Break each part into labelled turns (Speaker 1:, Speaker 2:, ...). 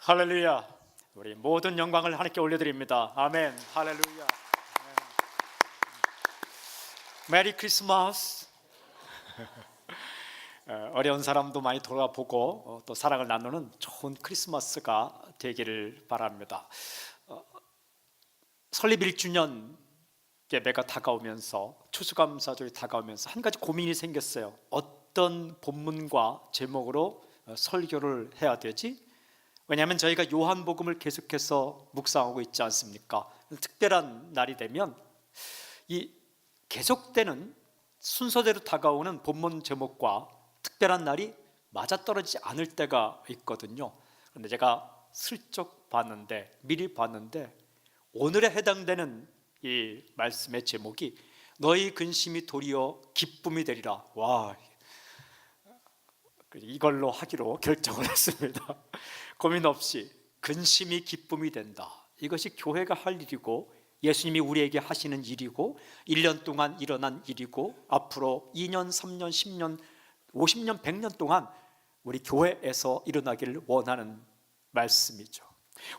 Speaker 1: 할렐루야. 우리 모든 영광을 하나님께 올려드립니다. 아멘. 할렐루야. 메리 크리스마스. 어려운 사람도 많이 돌아보고 또 사랑을 나누는 좋은 크리스마스가 되기를 바랍니다. 설립 1주년 예배가 다가오면서 추수감사절이 다가오면서 한 가지 고민이 생겼어요. 어떤 본문과 제목으로 설교를 해야 되지? 왜냐하면 저희가 요한복음을 계속해서 묵상하고 있지 않습니까? 특별한 날이 되면 이 계속되는 순서대로 다가오는 본문 제목과 특별한 날이 맞아떨어지지 않을 때가 있거든요. 그런데 제가 슬쩍 봤는데, 미리 봤는데 오늘에 해당되는 이 말씀의 제목이 너희 근심이 도리어 기쁨이 되리라. 와, 이걸로 하기로 결정을 했습니다. 고민 없이 근심이 기쁨이 된다. 이것이 교회가 할 일이고 예수님이 우리에게 하시는 일이고 1년 동안 일어난 일이고 앞으로 2년, 3년, 10년, 50년, 100년 동안 우리 교회에서 일어나기를 원하는 말씀이죠.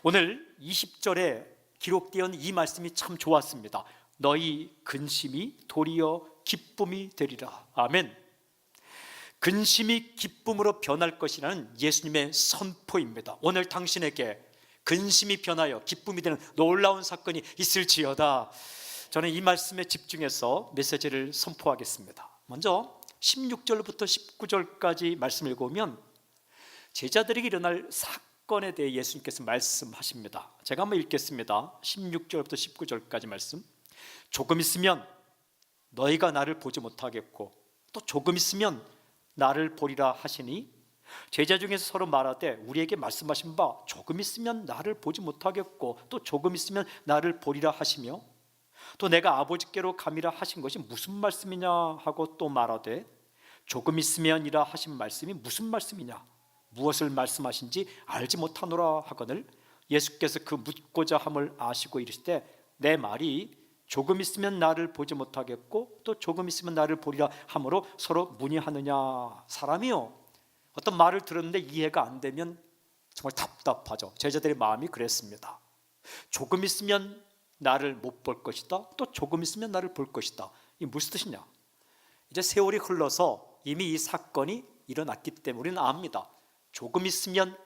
Speaker 1: 오늘 20절에 기록되어 이 말씀이 참 좋았습니다. 너희 근심이 도리어 기쁨이 되리라. 아멘. 근심이 기쁨으로 변할 것이라는 예수님의 선포입니다. 오늘 당신에게 근심이 변하여 기쁨이 되는 놀라운 사건이 있을지어다. 저는 이 말씀에 집중해서 메시지를 선포하겠습니다. 먼저 16절부터 19절까지 말씀을 읽으면 제자들에게 일어날 사건에 대해 예수님께서 말씀하십니다. 제가 한번 읽겠습니다. 16절부터 19절까지 말씀. 조금 있으면 너희가 나를 보지 못하겠고 또 조금 있으면 나를 보리라 하시니 제자 중에서 서로 말하되 우리에게 말씀하신 바 조금 있으면 나를 보지 못하겠고 또 조금 있으면 나를 보리라 하시며 또 내가 아버지께로 감이라 하신 것이 무슨 말씀이냐 하고 또 말하되 조금 있으면이라 하신 말씀이 무슨 말씀이냐 무엇을 말씀하신지 알지 못하노라 하거늘 예수께서 그 묻고자 함을 아시고 이르시되 내 말이 조금 있으면 나를 보지 못하겠고 또 조금 있으면 나를 보리라 함으로 서로 문의하느냐. 사람이요 어떤 말을 들었는데 이해가 안 되면 정말 답답하죠. 제자들의 마음이 그랬습니다. 조금 있으면 나를 못 볼 것이다 또 조금 있으면 나를 볼 것이다. 이게 무슨 뜻이냐. 이제 세월이 흘러서 이미 이 사건이 일어났기 때문에 우리는 압니다. 조금 있으면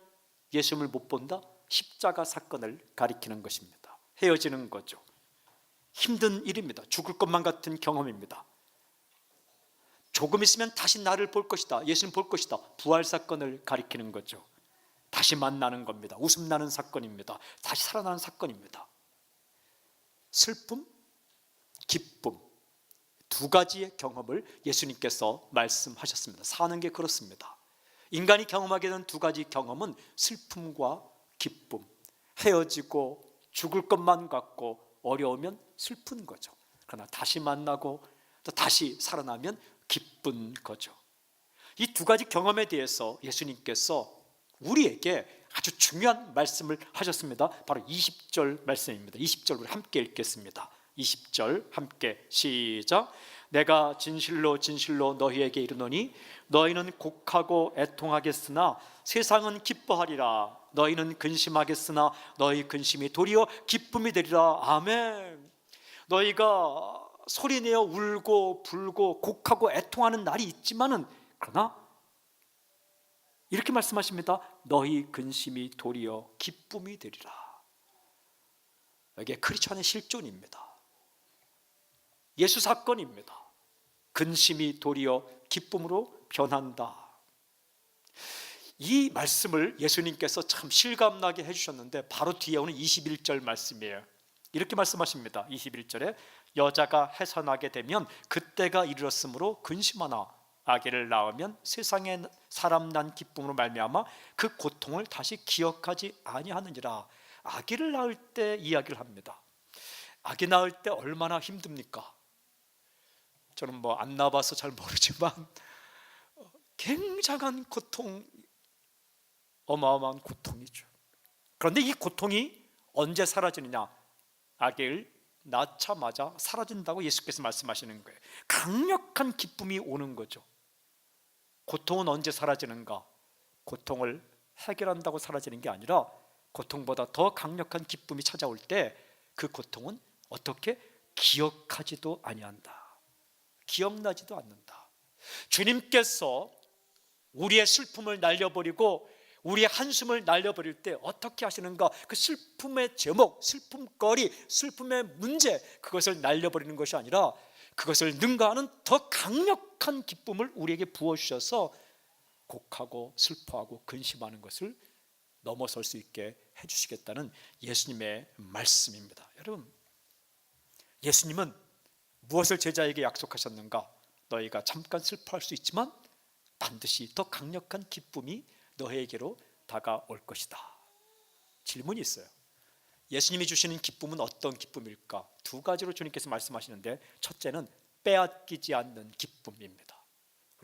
Speaker 1: 예수님을 못 본다. 십자가 사건을 가리키는 것입니다. 헤어지는 거죠. 힘든 일입니다. 죽을 것만 같은 경험입니다. 조금 있으면 다시 나를 볼 것이다. 예수님 볼 것이다. 부활 사건을 가리키는 거죠. 다시 만나는 겁니다. 웃음 나는 사건입니다. 다시 살아나는 사건입니다. 슬픔, 기쁨 두 가지의 경험을 예수님께서 말씀하셨습니다. 사는 게 그렇습니다. 인간이 경험하게 되는 두 가지 경험은 슬픔과 기쁨. 헤어지고 죽을 것만 같고 어려우면 슬픈 거죠. 그러나 다시 만나고 또 다시 살아나면 기쁜 거죠. 이 두 가지 경험에 대해서 예수님께서 우리에게 아주 중요한 말씀을 하셨습니다. 바로 20절 말씀입니다. 20절 우리 함께 읽겠습니다. 20절 함께 시작. 내가 진실로 진실로 너희에게 이르노니 너희는 곡하고 애통하겠으나 세상은 기뻐하리라. 너희는 근심하겠으나 너희 근심이 도리어 기쁨이 되리라. 아멘. 너희가 소리내어 울고 불고 곡하고 애통하는 날이 있지만은 그러나 이렇게 말씀하십니다. 너희 근심이 도리어 기쁨이 되리라. 이게 크리스천의 실존입니다. 예수 사건입니다. 근심이 도리어 기쁨으로 변한다. 이 말씀을 예수님께서 참 실감나게 해주셨는데 바로 뒤에 오는 21절 말씀이에요. 이렇게 말씀하십니다. 21절에 여자가 해산하게 되면 그때가 이르렀으므로 근심하나 아기를 낳으면 세상에 사람 난 기쁨으로 말미암아 그 고통을 다시 기억하지 아니하느니라. 아기를 낳을 때 이야기를 합니다. 아기 낳을 때 얼마나 힘듭니까? 저는 뭐 안 낳아봐서 잘 모르지만 굉장한 고통, 어마어마한 고통이죠. 그런데 이 고통이 언제 사라지느냐? 아기를 낳자마자 사라진다고 예수께서 말씀하시는 거예요. 강력한 기쁨이 오는 거죠. 고통은 언제 사라지는가? 고통을 해결한다고 사라지는 게 아니라 고통보다 더 강력한 기쁨이 찾아올 때 그 고통은 어떻게 기억하지도 아니한다. 기억나지도 않는다. 주님께서 우리의 슬픔을 날려버리고 우리의 한숨을 날려버릴 때 어떻게 하시는가? 그 슬픔의 제목, 슬픔거리, 슬픔의 문제, 그것을 날려버리는 것이 아니라 그것을 능가하는 더 강력한 기쁨을 우리에게 부어주셔서 곡하고 슬퍼하고 근심하는 것을 넘어설 수 있게 해주시겠다는 예수님의 말씀입니다. 여러분, 예수님은 무엇을 제자에게 약속하셨는가? 너희가 잠깐 슬퍼할 수 있지만 반드시 더 강력한 기쁨이 너희에게로 다가올 것이다. 질문이 있어요. 예수님이 주시는 기쁨은 어떤 기쁨일까? 두 가지로 주님께서 말씀하시는데, 첫째는 빼앗기지 않는 기쁨입니다.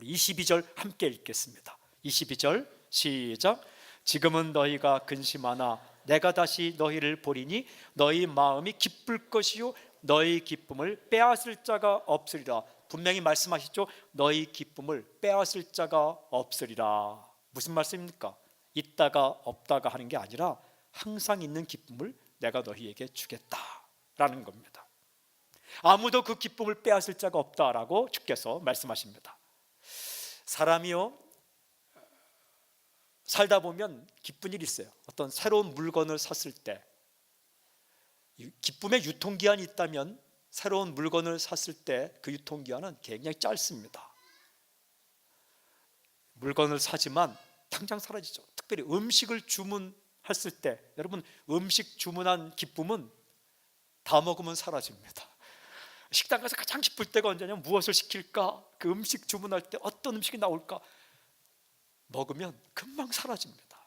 Speaker 1: 22절 함께 읽겠습니다. 22절 시작. 지금은 너희가 근심하나 내가 다시 너희를 보리니 너희 마음이 기쁠 것이요 너희 기쁨을 빼앗을 자가 없으리라. 분명히 말씀하시죠. 너희 기쁨을 빼앗을 자가 없으리라. 무슨 말씀입니까? 있다가 없다가 하는 게 아니라 항상 있는 기쁨을 내가 너희에게 주겠다라는 겁니다. 아무도 그 기쁨을 빼앗을 자가 없다라고 주께서 말씀하십니다. 사람이요, 살다 보면 기쁜 일이 있어요. 어떤 새로운 물건을 샀을 때, 기쁨의 유통기한이 있다면 새로운 물건을 샀을 때 그 유통기한은 굉장히 짧습니다. 물건을 사지만 당장 사라지죠. 특별히 음식을 주문했을 때, 여러분, 음식 주문한 기쁨은 다 먹으면 사라집니다. 식당 가서 가장 기쁠 때가 언제냐면, 무엇을 시킬까? 그 음식 주문할 때 어떤 음식이 나올까? 먹으면 금방 사라집니다.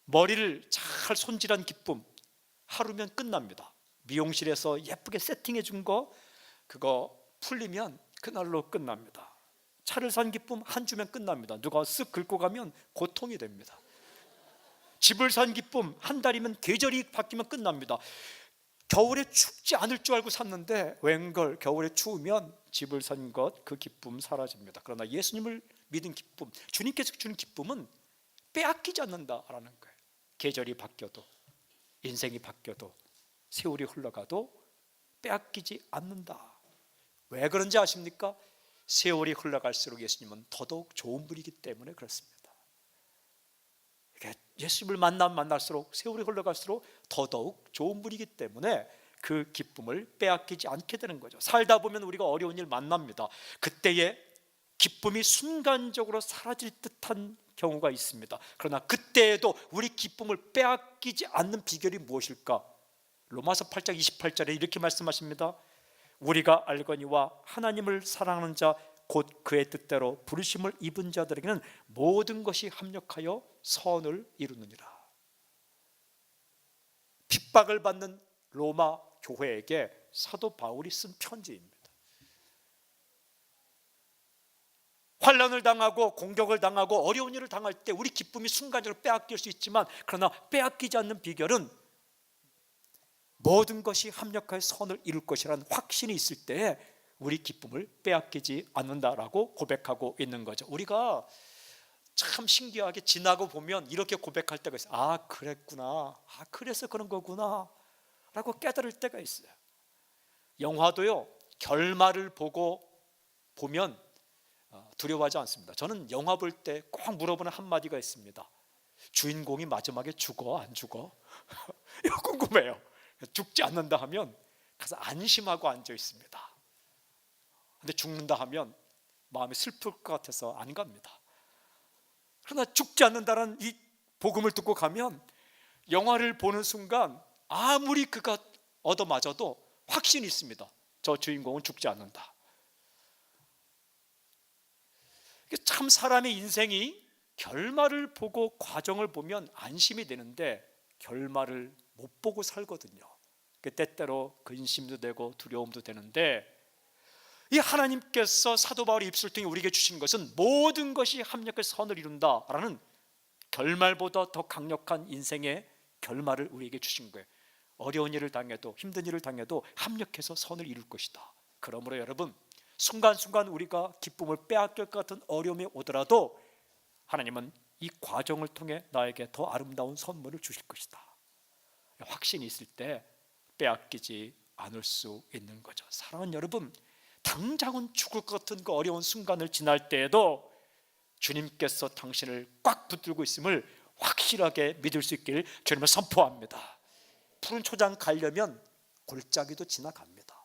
Speaker 1: 머리를 잘 손질한 기쁨, 하루면 끝납니다. 미용실에서 예쁘게 세팅해 준 거, 그거 풀리면 그날로 끝납니다. 차를 산 기쁨 한 주면 끝납니다. 누가 쓱 긁고 가면 고통이 됩니다. 집을 산 기쁨 한 달이면 계절이 바뀌면 끝납니다. 겨울에 춥지 않을 줄 알고 샀는데 웬걸 겨울에 추우면 집을 산 것, 그 기쁨 사라집니다. 그러나 예수님을 믿은 기쁨, 주님께서 주는 기쁨은 빼앗기지 않는다라는 거예요. 계절이 바뀌어도, 인생이 바뀌어도, 세월이 흘러가도 빼앗기지 않는다. 왜 그런지 아십니까? 세월이 흘러갈수록 예수님은 더더욱 좋은 분이기 때문에 그렇습니다. 예수님을 만날수록, 세월이 흘러갈수록 더더욱 좋은 분이기 때문에 그 기쁨을 빼앗기지 않게 되는 거죠. 살다 보면 우리가 어려운 일 만납니다. 그때에 기쁨이 순간적으로 사라질 듯한 경우가 있습니다. 그러나 그때에도 우리 기쁨을 빼앗기지 않는 비결이 무엇일까? 로마서 8장 28절에 이렇게 말씀하십니다. 우리가 알거니와 하나님을 사랑하는 자 곧 그의 뜻대로 부르심을 입은 자들에게는 모든 것이 합력하여 선을 이루느니라. 핍박을 받는 로마 교회에게 사도 바울이 쓴 편지입니다. 환난을 당하고 공격을 당하고 어려운 일을 당할 때 우리 기쁨이 순간적으로 빼앗길 수 있지만, 그러나 빼앗기지 않는 비결은 모든 것이 합력하여 선을 이룰 것이라는 확신이 있을 때에 우리 기쁨을 빼앗기지 않는다라고 고백하고 있는 거죠. 우리가 참 신기하게 지나고 보면 이렇게 고백할 때가 있어요. 아, 그랬구나. 아, 그래서 그런 거구나 라고 깨달을 때가 있어요. 영화도요, 결말을 보면 두려워하지 않습니다. 저는 영화 볼 때 꼭 물어보는 한마디가 있습니다. 주인공이 마지막에 죽어 안 죽어? 이거 궁금해요. 죽지 않는다 하면 가서 안심하고 앉아 있습니다. 근데 죽는다 하면 마음이 슬플 것 같아서 안 갑니다. 그러나 죽지 않는다는 이 복음을 듣고 가면 영화를 보는 순간 아무리 그가 얻어맞아도 확신이 있습니다. 저 주인공은 죽지 않는다. 참 사람의 인생이 결말을 보고 과정을 보면 안심이 되는데 결말을 못 보고 살거든요. 때때로 근심도 되고 두려움도 되는데, 이 하나님께서 사도 바울의 입술 통해 우리에게 주신 것은 모든 것이 합력해서 선을 이룬다라는 결말보다 더 강력한 인생의 결말을 우리에게 주신 거예요. 어려운 일을 당해도, 힘든 일을 당해도 합력해서 선을 이룰 것이다. 그러므로 여러분, 순간순간 우리가 기쁨을 빼앗길 것 같은 어려움이 오더라도 하나님은 이 과정을 통해 나에게 더 아름다운 선물을 주실 것이다. 확신이 있을 때 빼앗기지 않을 수 있는 거죠. 사랑하는 여러분, 당장은 죽을 것 같은 그 어려운 순간을 지날 때에도 주님께서 당신을 꽉 붙들고 있음을 확실하게 믿을 수 있기를 주님을 선포합니다. 푸른 초장 가려면 골짜기도 지나갑니다.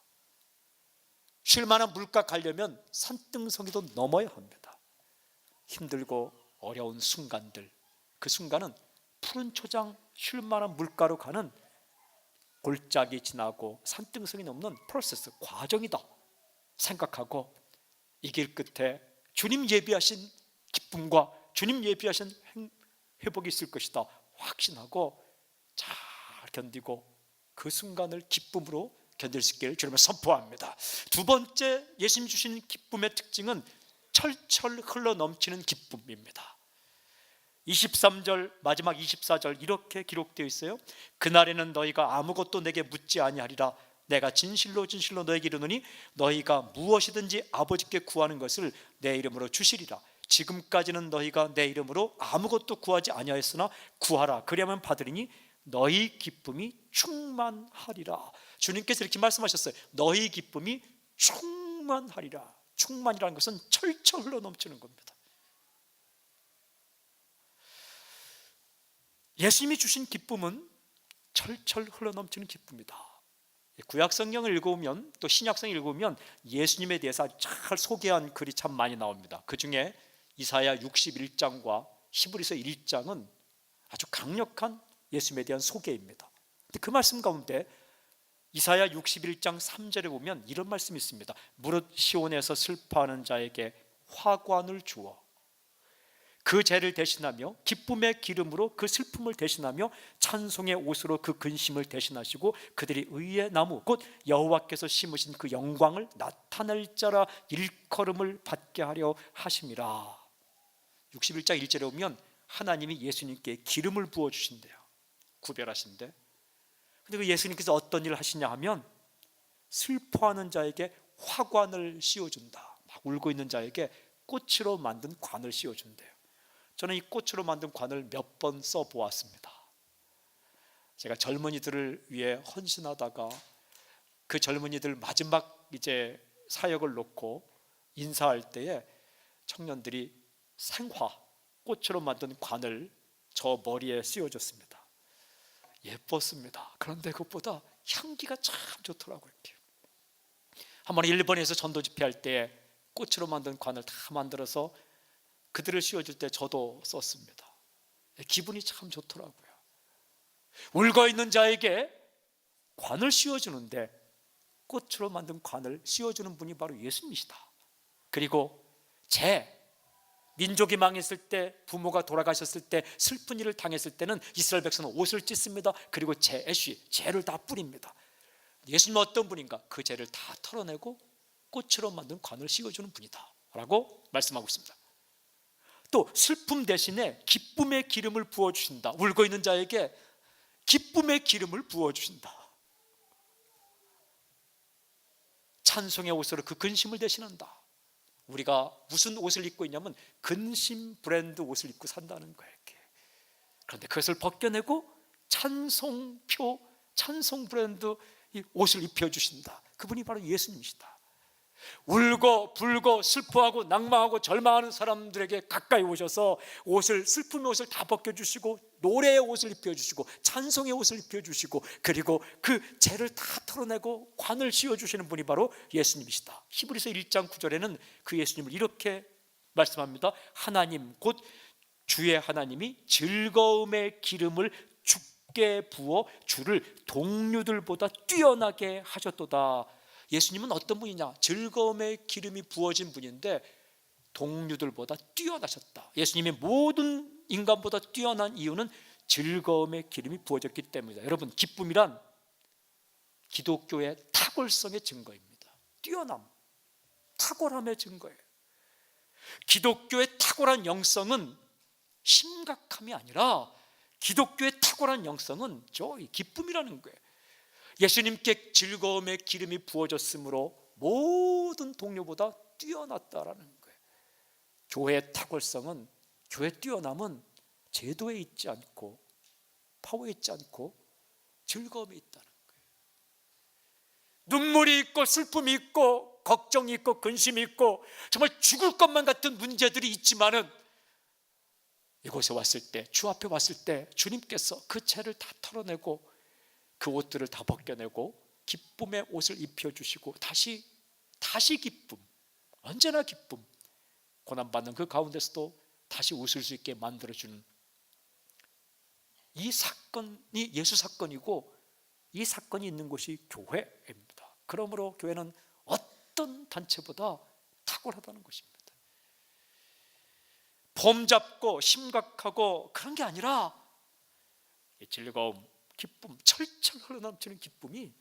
Speaker 1: 쉴 만한 물가 가려면 산등성이도 넘어야 합니다. 힘들고 어려운 순간들, 그 순간은 푸른 초장 쉴 만한 물가로 가는 골짜기 지나고 산등성이 넘는 프로세스, 과정이다 생각하고 이 길 끝에 주님 예비하신 기쁨과 주님 예비하신 회복이 있을 것이다 확신하고 잘 견디고 그 순간을 기쁨으로 견딜 수 있기를 주님을 선포합니다. 두 번째 예수님 주신 기쁨의 특징은 철철 흘러넘치는 기쁨입니다. 23절 마지막 24절 이렇게 기록되어 있어요. 그날에는 너희가 아무것도 내게 묻지 아니하리라. 내가 진실로 진실로 너에게 이르노니 너희가 무엇이든지 아버지께 구하는 것을 내 이름으로 주시리라. 지금까지는 너희가 내 이름으로 아무것도 구하지 아니하였으나 구하라. 그리하면 받으리니 너희 기쁨이 충만하리라. 주님께서 이렇게 말씀하셨어요. 너희 기쁨이 충만하리라. 충만이라는 것은 철철 흘러넘치는 겁니다. 예수님이 주신 기쁨은 철철 흘러넘치는 기쁨이다. 구약 성경을 읽어보면 또 신약 성경을 읽어보면 예수님에 대해서 잘 소개한 글이 참 많이 나옵니다. 그 중에 이사야 61장과 히브리서 1장은 아주 강력한 예수님에 대한 소개입니다. 근데 그 말씀 가운데 이사야 61장 3절에 보면 이런 말씀이 있습니다. 무릇 시온에서 슬퍼하는 자에게 화관을 주어 그 죄를 대신하며 기쁨의 기름으로 그 슬픔을 대신하며 찬송의 옷으로 그 근심을 대신하시고 그들이 의의 나무 곧 여호와께서 심으신 그 영광을 나타낼 자라 일컬음을 받게 하려 하심이라. 61장 1절에 보면 하나님이 예수님께 기름을 부어주신대요. 구별하신대. 근데 그 예수님께서 어떤 일을 하시냐 하면 슬퍼하는 자에게 화관을 씌워준다. 막 울고 있는 자에게 꽃으로 만든 관을 씌워준대요. 저는 이 꽃으로 만든 관을 몇 번 써보았습니다. 제가 젊은이들을 위해 헌신하다가 그 젊은이들 마지막 이제 사역을 놓고 인사할 때에 청년들이 생화 꽃으로 만든 관을 저 머리에 씌워줬습니다. 예뻤습니다. 그런데 그것보다 향기가 참 좋더라고요. 한번 일본에서 전도 집회할 때 꽃으로 만든 관을 다 만들어서 그들을 씌워줄 때 저도 썼습니다. 기분이 참 좋더라고요. 울고 있는 자에게 관을 씌워주는데 꽃으로 만든 관을 씌워주는 분이 바로 예수님이시다. 그리고 민족이 망했을 때, 부모가 돌아가셨을 때, 슬픈 일을 당했을 때는 이스라엘 백성은 옷을 찢습니다. 그리고 죄를 다 뿌립니다. 예수님은 어떤 분인가? 그 죄를 다 털어내고 꽃으로 만든 관을 씌워주는 분이다 라고 말씀하고 있습니다. 또 슬픔 대신에 기쁨의 기름을 부어주신다. 울고 있는 자에게 기쁨의 기름을 부어주신다. 찬송의 옷으로 그 근심을 대신한다. 우리가 무슨 옷을 입고 있냐면 근심 브랜드 옷을 입고 산다는 거예요. 그런데 그것을 벗겨내고 찬송 브랜드 옷을 입혀주신다. 그분이 바로 예수님이시다. 울고 불고 슬퍼하고 낭망하고 절망하는 사람들에게 가까이 오셔서 슬픔의 옷을 다 벗겨주시고 노래의 옷을 입혀주시고 찬송의 옷을 입혀주시고 그리고 그 죄를 다 털어내고 관을 씌워주시는 분이 바로 예수님이시다. 히브리서 1장 9절에는 그 예수님을 이렇게 말씀합니다. 하나님 곧 주의 하나님이 즐거움의 기름을 주께 부어 주를 동류들보다 뛰어나게 하셨도다. 예수님은 어떤 분이냐? 즐거움의 기름이 부어진 분인데 동류들보다 뛰어나셨다. 예수님이 모든 인간보다 뛰어난 이유는 즐거움의 기름이 부어졌기 때문이다. 여러분, 기쁨이란 기독교의 탁월성의 증거입니다. 뛰어남, 탁월함의 증거예요. 기독교의 탁월한 영성은 심각함이 아니라 기독교의 탁월한 영성은 기쁨이라는 거예요. 예수님께 즐거움의 기름이 부어졌으므로 모든 동료보다 뛰어났다라는 거예요. 교회의 탁월성은 교회 뛰어남은 제도에 있지 않고 파워에 있지 않고 즐거움이 있다는 거예요. 눈물이 있고 슬픔이 있고 걱정이 있고 근심이 있고 정말 죽을 것만 같은 문제들이 있지만은 이곳에 왔을 때, 주 앞에 왔을 때 주님께서 그 죄를 다 털어내고 그 옷들을 다 벗겨내고 기쁨의 옷을 입혀주시고 다시 기쁨, 언제나 기쁨, 고난받는 그 가운데서도 다시 웃을 수 있게 만들어주는 이 사건이 예수 사건이고, 이 사건이 있는 곳이 교회입니다. 그러므로 교회는 어떤 단체보다 탁월하다는 것입니다. 폼 잡고 심각하고 그런 게 아니라 즐거움, 기쁨, 철철 흘러넘치는 기쁨이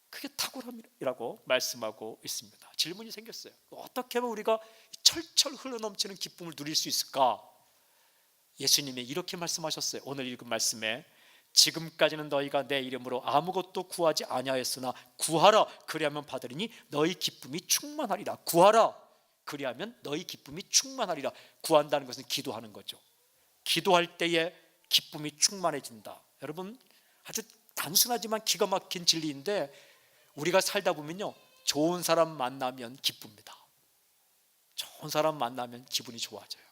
Speaker 1: 그게 탁월함이라고 말씀하고 있습니다. 질문이 생겼어요. 어떻게 하면 우리가 철철 흘러넘치는 기쁨을 누릴 수 있을까? 예수님이 이렇게 말씀하셨어요. 오늘 읽은 말씀에 지금까지는 너희가 내 이름으로 아무것도 구하지 아니하였으나 구하라 그리하면 받으리니 너희 기쁨이 충만하리라. 구하라 그리하면 너희 기쁨이 충만하리라. 구한다는 것은 기도하는 거죠. 기도할 때에 기쁨이 충만해진다. 여러분, 아주 단순하지만 기가 막힌 진리인데 우리가 살다 보면요, 좋은 사람 만나면 기쁩니다. 좋은 사람 만나면 기분이 좋아져요.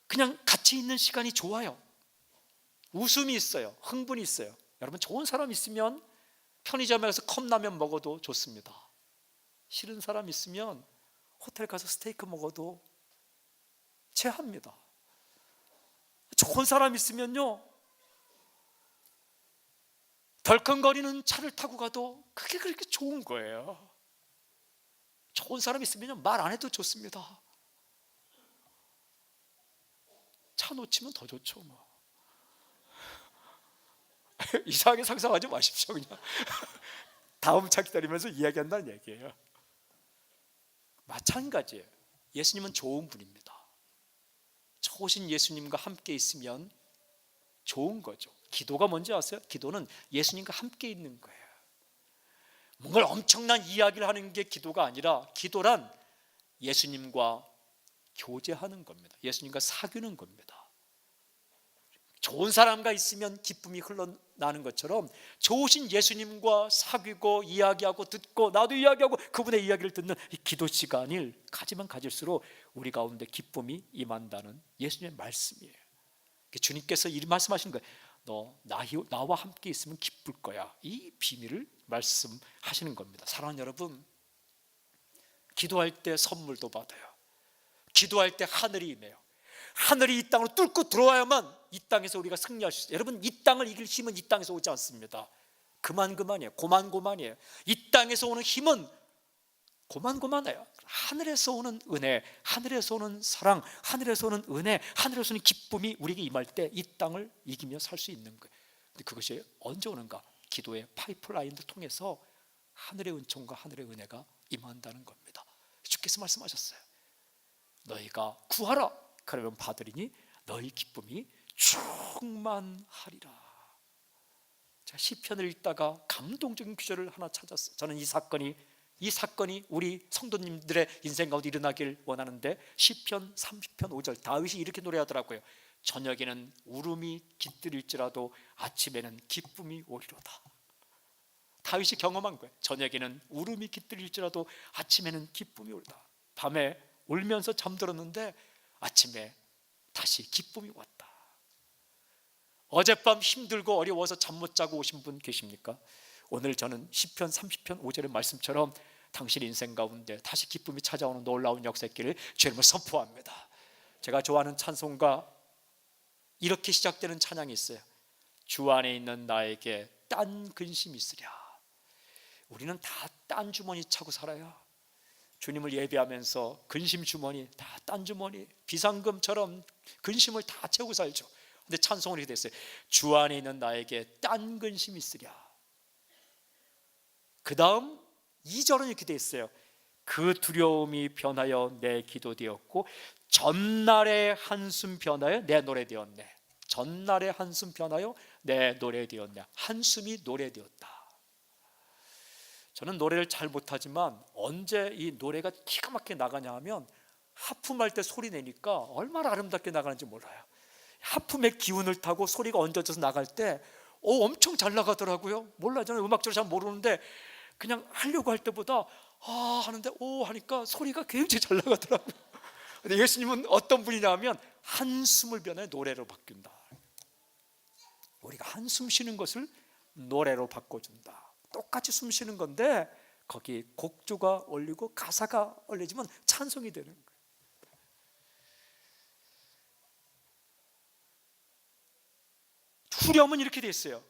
Speaker 1: 그냥 같이 있는 시간이 좋아요. 웃음이 있어요. 흥분이 있어요. 여러분, 좋은 사람 있으면 편의점에 가서 컵라면 먹어도 좋습니다. 싫은 사람 있으면 호텔 가서 스테이크 먹어도 체합니다. 좋은 사람 있으면요, 덜컹거리는 차를 타고 가도 그게 그렇게 좋은 거예요. 좋은 사람 있으면 말 안 해도 좋습니다. 차 놓치면 더 좋죠 뭐. 이상하게 상상하지 마십시오. 그냥 다음 차 기다리면서 이야기한다는 얘기예요. 마찬가지예요. 예수님은 좋은 분입니다. 좋으신 예수님과 함께 있으면 좋은 거죠. 기도가 뭔지 아세요? 기도는 예수님과 함께 있는 거예요. 뭔가 엄청난 이야기를 하는 게 기도가 아니라 기도란 예수님과 교제하는 겁니다. 예수님과 사귀는 겁니다. 좋은 사람과 있으면 기쁨이 흘러나는 것처럼 좋으신 예수님과 사귀고 이야기하고 듣고 나도 이야기하고 그분의 이야기를 듣는 이 기도 시간을 가지면 가질수록 우리 가운데 기쁨이 임한다는 예수님의 말씀이에요. 주님께서 이 말씀하신 거예요. 너 나와 함께 있으면 기쁠 거야. 이 비밀을 말씀하시는 겁니다. 사랑하는 여러분, 기도할 때 선물도 받아요. 기도할 때 하늘이 임해요. 하늘이 이 땅으로 뚫고 들어와야만 이 땅에서 우리가 승리할 수 있어요. 여러분, 이 땅을 이길 힘은 이 땅에서 오지 않습니다. 그만이에요. 고만이에요. 이 땅에서 오는 힘은 고만해요. 하늘에서 오는 은혜, 하늘에서 오는 사랑, 하늘에서 오는 은혜, 하늘에서 오는 기쁨이 우리에게 임할 때 이 땅을 이기며 살 수 있는 거예요. 근데 그것이 언제 오는가? 기도의 파이프라인을 통해서 하늘의 은총과 하늘의 은혜가 임한다는 겁니다. 주께서 말씀하셨어요. 너희가 구하라 그러면 받으리니 너희 기쁨이 충만하리라. 제가 시편을 읽다가 감동적인 구절을 하나 찾았어요. 저는 이 사건이 우리 성도님들의 인생 가운데 일어나길 원하는데, 시편 30편 5절 다윗이 이렇게 노래하더라고요. 저녁에는 울음이 깃들일지라도 아침에는 기쁨이 오리로다. 다윗이 경험한 거예요. 저녁에는 울음이 깃들일지라도 아침에는 기쁨이 오리다. 밤에 울면서 잠들었는데 아침에 다시 기쁨이 왔다. 어젯밤 힘들고 어려워서 잠 못 자고 오신 분 계십니까? 오늘 저는 시편 30편 5절의 말씀처럼 당신 인생 가운데 다시 기쁨이 찾아오는 놀라운 역사 있기를 주님을 선포합니다. 제가 좋아하는 찬송가, 이렇게 시작되는 찬양이 있어요. 주 안에 있는 나에게 딴 근심이 있으랴. 우리는 다 딴 주머니 차고 살아요. 주님을 예배하면서 근심 주머니, 다 딴 주머니, 비상금처럼 근심을 다 채우고 살죠. 근데 찬송은 이렇게 됐어요. 주 안에 있는 나에게 딴 근심이 있으랴. 그 다음 2절은 이렇게 돼 있어요. 그 두려움이 변하여 내 기도 되었고 전날의 한숨 변하여 내 노래 되었네. 전날의 한숨 변하여 내 노래 되었네. 한숨이 노래 되었다. 저는 노래를 잘 못하지만 언제 이 노래가 기가 막히게 나가냐 하면 하품할 때 소리 내니까 얼마나 아름답게 나가는지 몰라요. 하품의 기운을 타고 소리가 얹어져서 나갈 때 엄청 잘 나가더라고요. 몰라요. 저는 음악적으로 잘 모르는데 그냥 하려고 할 때보다 하는데 하니까 소리가 굉장히 잘 나가더라고요. 근데 예수님은 어떤 분이냐 하면 한숨을 변해 노래로 바뀐다. 우리가 한숨 쉬는 것을 노래로 바꿔준다. 똑같이 숨 쉬는 건데 거기 곡조가 올리고 가사가 올려지면 찬송이 되는 거예요. 후렴은 이렇게 돼 있어요.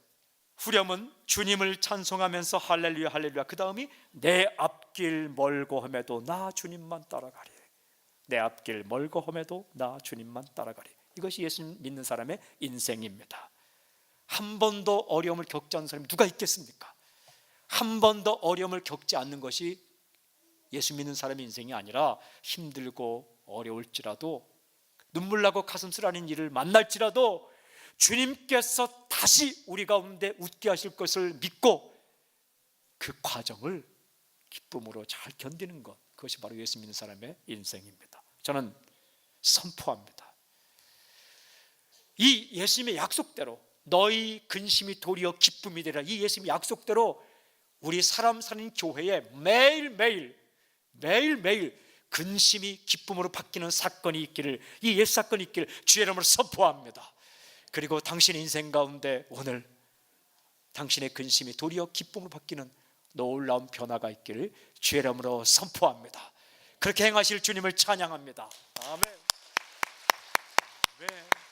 Speaker 1: 후렴은 주님을 찬송하면서 할렐루야 할렐루야, 그 다음이 내 앞길 멀고 험해도 나 주님만 따라가리. 내 앞길 멀고 험해도 나 주님만 따라가리. 이것이 예수 믿는 사람의 인생입니다. 한 번도 어려움을 겪지 않는 사람이 누가 있겠습니까? 한 번도 어려움을 겪지 않는 것이 예수 믿는 사람의 인생이 아니라 힘들고 어려울지라도 눈물 나고 가슴 쓰라는 일을 만날지라도 주님께서 다시 우리 가운데 웃게 하실 것을 믿고 그 과정을 기쁨으로 잘 견디는 것, 그것이 바로 예수 믿는 사람의 인생입니다. 저는 선포합니다. 이 예수님의 약속대로 너희 근심이 도리어 기쁨이 되라, 이 예수님의 약속대로 우리 사람 사는 교회에 매일매일 근심이 기쁨으로 바뀌는 사건이 있기를, 이 예수 사건이 있기를 주의 이름으로 선포합니다. 그리고 당신의 인생 가운데 오늘 당신의 근심이 도리어 기쁨으로 바뀌는 놀라운 변화가 있기를 주의 이름으로 선포합니다. 그렇게 행하실 주님을 찬양합니다. 아멘. 아멘.